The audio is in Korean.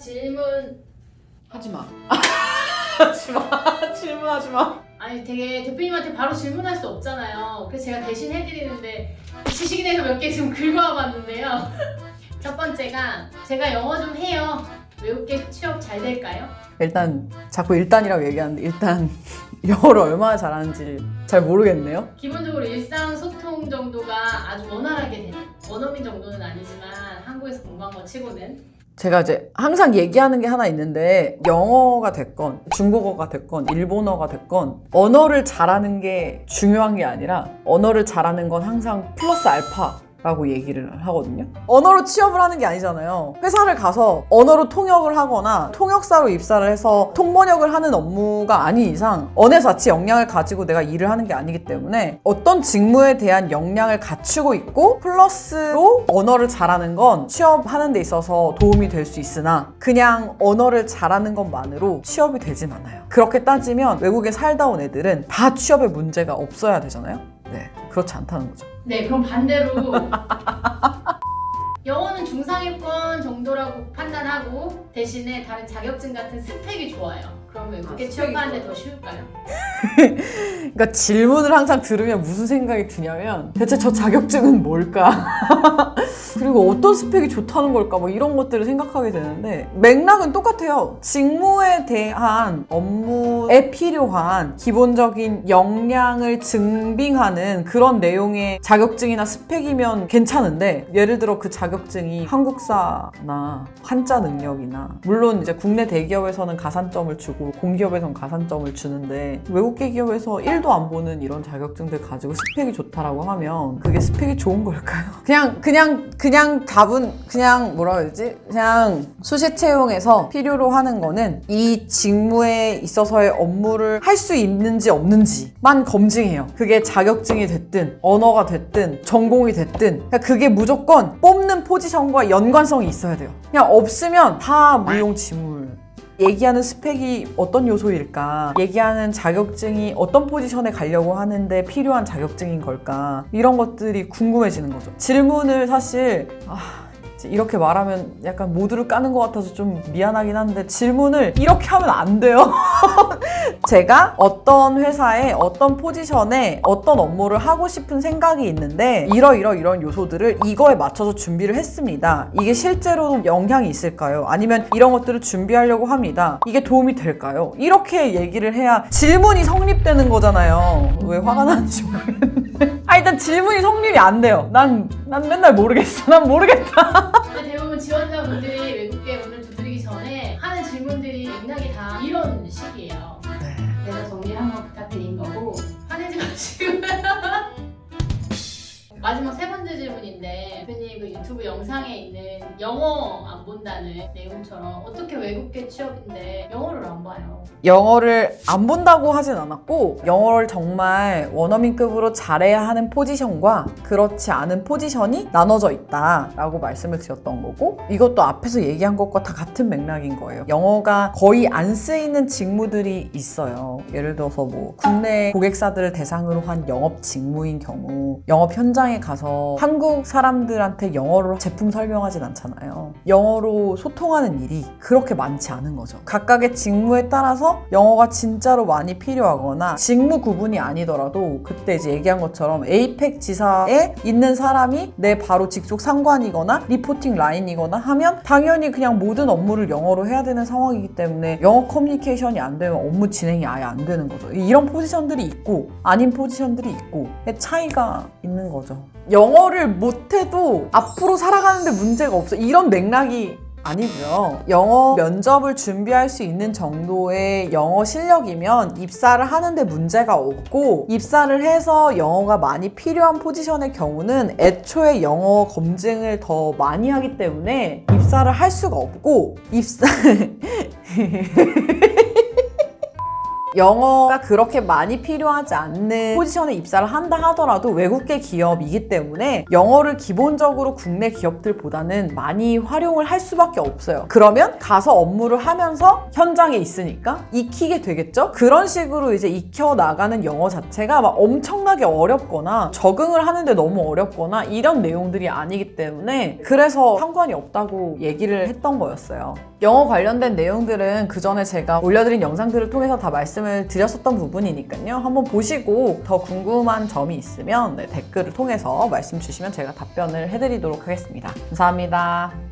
질문. 하지마. 하지마. 질문하지마. 아니 되게 대표님한테 바로 질문할 수 없잖아요. 그래서 제가 대신 해드리는데 지식에 대해서 몇 개 지금 긁어와봤는데요. 첫 번째가 제가 영어 좀 해요. 외국계 취업 잘 될까요? 일단 자꾸 일단이라고 얘기하는데 일단 영어를 얼마나 잘하는지 잘 모르겠네요. 기본적으로 일상소통 정도가 아주 원활하게 되는 원어민 정도는 아니지만 한국에서 공부한 거 치고는 제가 이제 항상 얘기하는 게 하나 있는데 영어가 됐건 중국어가 됐건 일본어가 됐건 언어를 잘하는 게 중요한 게 아니라 언어를 잘하는 건 항상 플러스 알파 라고 얘기를 하거든요. 언어로 취업을 하는 게 아니잖아요. 회사를 가서 언어로 통역을 하거나 통역사로 입사를 해서 통번역을 하는 업무가 아닌 이상 언어 자체 역량을 가지고 내가 일을 하는 게 아니기 때문에 어떤 직무에 대한 역량을 갖추고 있고 플러스로 언어를 잘하는 건 취업하는 데 있어서 도움이 될 수 있으나 그냥 언어를 잘하는 것만으로 취업이 되진 않아요. 그렇게 따지면 외국에 살다 온 애들은 다 취업에 문제가 없어야 되잖아요. 네, 그렇지 않다는 거죠. 네, 그럼 반대로 영어는 중상위권 정도라고 판단하고 대신에 다른 자격증 같은 스펙이 좋아요. 그럼 외국에 취업하는데 더 쉬울까요? 그러니까 질문을 항상 들으면 무슨 생각이 드냐면 대체 저 자격증은 뭘까? 그리고 어떤 스펙이 좋다는 걸까? 뭐 이런 것들을 생각하게 되는데 맥락은 똑같아요. 직무에 대한 업무에 필요한 기본적인 역량을 증빙하는 그런 내용의 자격증이나 스펙이면 괜찮은데 예를 들어 그 자격증이 한국사나 한자 능력이나 물론 이제 국내 대기업에서는 가산점을 주고 공기업에서는 가산점을 주는데 외국계 기업에서 1도 안 보는 이런 자격증들 가지고 스펙이 좋다라고 하면 그게 스펙이 좋은 걸까요? 그냥 답은 그냥 뭐라 해야 되지? 그냥 수시 채용에서 필요로 하는 거는 이 직무에 있어서의 업무를 할 수 있는지 없는지만 검증해요. 그게 자격증이 됐든 언어가 됐든 전공이 됐든 그러니까 그게 무조건 뽑는 포지션과 연관성이 있어야 돼요. 그냥 없으면 다 무용지물. 얘기하는 스펙이 어떤 요소일까? 얘기하는 자격증이 어떤 포지션에 가려고 하는데 필요한 자격증인 걸까? 이런 것들이 궁금해지는 거죠. 질문을 사실 이렇게 말하면 약간 모두를 까는 것 같아서 좀 미안하긴 한데 질문을 이렇게 하면 안 돼요. 제가 어떤 회사에 어떤 포지션에 어떤 업무를 하고 싶은 생각이 있는데 이런 요소들을 이거에 맞춰서 준비를 했습니다. 이게 실제로 영향이 있을까요? 아니면 이런 것들을 준비하려고 합니다. 이게 도움이 될까요? 이렇게 얘기를 해야 질문이 성립되는 거잖아요. 왜 화가 나는지 모르겠는데. 일단 질문이 성립이 안 돼요. 난 맨날 모르겠어. 난 모르겠다. 근데 대부분 지원자분들이 외국계 문을 두드리기 전에 하는 질문들이 맥락이 다 이런 식이에요. 네. 그래서 정리를 한번 부탁드린 거고 화내지 마시고 마지막 세 번째 질문인데 대표님 그 유튜브 영상에 있는 영어 안 본다는 내용처럼 어떻게 외국계 취업인데 영어를 안 봐요? 영어를 안 본다고 하진 않았고 영어를 정말 원어민급으로 잘해야 하는 포지션과 그렇지 않은 포지션이 나눠져 있다라고 말씀을 드렸던 거고 이것도 앞에서 얘기한 것과 다 같은 맥락인 거예요. 영어가 거의 안 쓰이는 직무들이 있어요. 예를 들어서 뭐 국내 고객사들을 대상으로 한 영업 직무인 경우 영업 현장에 가서 한국 사람들한테 영어로 제품 설명하진 않잖아요. 영어로 소통하는 일이 그렇게 많지 않은 거죠. 각각의 직무에 따라서 영어가 진짜로 많이 필요하거나 직무 구분이 아니더라도 그때 이제 얘기한 것처럼 에이펙 지사에 있는 사람이 내 바로 직속 상관이거나 리포팅 라인이거나 하면 당연히 그냥 모든 업무를 영어로 해야 되는 상황이기 때문에 영어 커뮤니케이션이 안 되면 업무 진행이 아예 안 되는 거죠. 이런 포지션들이 있고 아닌 포지션들이 있고 차이가 있는 거죠. 영어를 못해도 앞으로 살아가는데 문제가 없어. 이런 맥락이 아니고요. 영어 면접을 준비할 수 있는 정도의 영어 실력이면 입사를 하는데 문제가 없고 입사를 해서 영어가 많이 필요한 포지션의 경우는 애초에 영어 검증을 더 많이 하기 때문에 입사를 할 수가 없고 영어가 그렇게 많이 필요하지 않는 포지션에 입사를 한다 하더라도 외국계 기업이기 때문에 영어를 기본적으로 국내 기업들보다는 많이 활용을 할 수밖에 없어요. 그러면 가서 업무를 하면서 현장에 있으니까 익히게 되겠죠? 그런 식으로 이제 익혀나가는 영어 자체가 막 엄청나게 어렵거나 적응을 하는데 너무 어렵거나 이런 내용들이 아니기 때문에 그래서 상관이 없다고 얘기를 했던 거였어요. 영어 관련된 내용들은 그 전에 제가 올려드린 영상들을 통해서 다 말씀을 드렸었던 부분이니까요. 한번 보시고 더 궁금한 점이 있으면 댓글을 통해서 말씀 주시면 제가 답변을 해드리도록 하겠습니다. 감사합니다.